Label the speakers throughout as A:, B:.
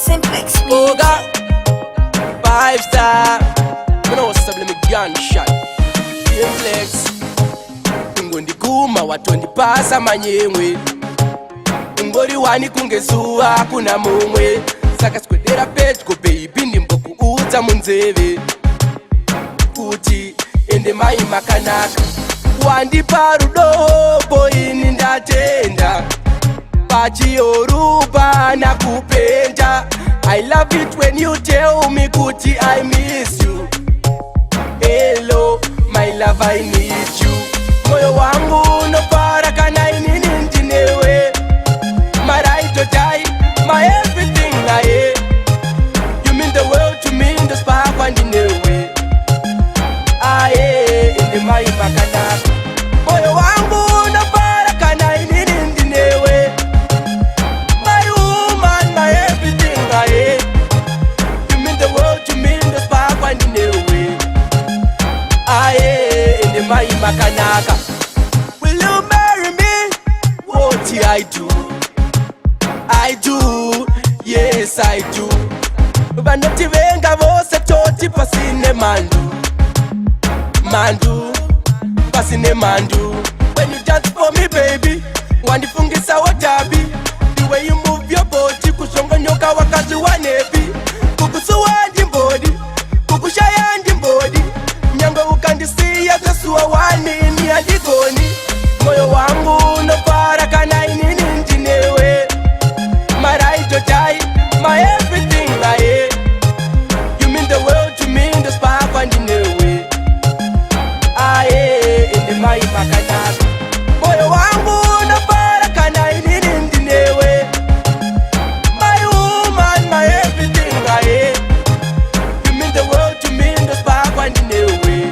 A: Simplex
B: Oga 5 star munosabule gunshot Simplex Ngondikuma watondipasa manyemwe Ngori wani kungezuwa kuna mumwe Saka sikwedera pedyo baby ndimbokuudza munzeve Kuti ende mai makanaka Wandipa rudo ini ndatenda Pachiyoruba nakupenda I love it when you tell me kuti I miss you Hello my love I need you Moyo wangu nopara kana inini ndinewe My right or die, my everything I You mean the world to me, the spark and ndinewe Aye, indi mai makanaka Moyo wangu nopara kana inini ndinewe My woman, my everything I You mean the world to me, the spark and ndinewe Aye, indi mai makanaka Will you marry me? What I do? I do, yes I do Vanoti venga vose toti pasine mandu Mandu, pasine mandu When you dance for me baby Wandifungisa watabi The way you move your body Kushonga nyoka wakazi wanebi Kukusuwa ndimbodi Kukushaya ndimbodi Nyangwe ukandisiya Zesuwa wanini adigoni Moyo wangu nopara kana inini ndinewe My right or die, my everything I You mean the world to me, the spark and ndinewe Aye, indi mai makanaka Moyo wangu nopara kana inini ndinewe My woman, my everything I You mean the world to me, the spark and ndinewe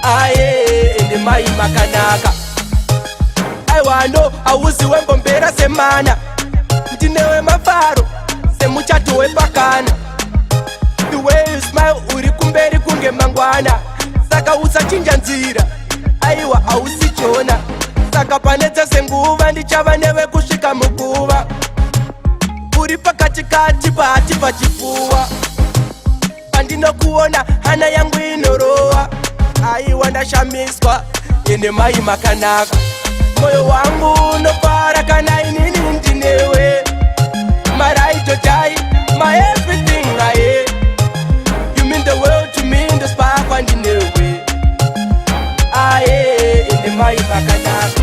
B: Aye, indi mai makanaka I wano, awuzi wembombera semana Ndinewe mafaro, semuchato wepakana The way you smile, uri kumberi kunge mangwana Saka usachinja nzira, aiwa ausichona Saka panete senguva, ndichava newe kushika mukuva Uri pakati kati pati pachifuwa Pandino kuona, hana yangu inoroa Aiwa ndashamiswa, ine mai makanaka Moyo wangu nopara kana inini ndinewe My right or die, my everything I You mean the world to me, the spark and ndinewe Aye, indi mai makanaka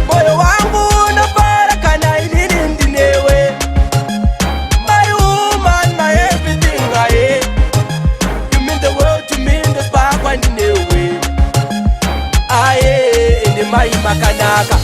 B: Moyo wangu nopara kana inini ndinewe My woman, my everything I You mean the world to me, the spark and ndinewe Aye, indi mai makanaka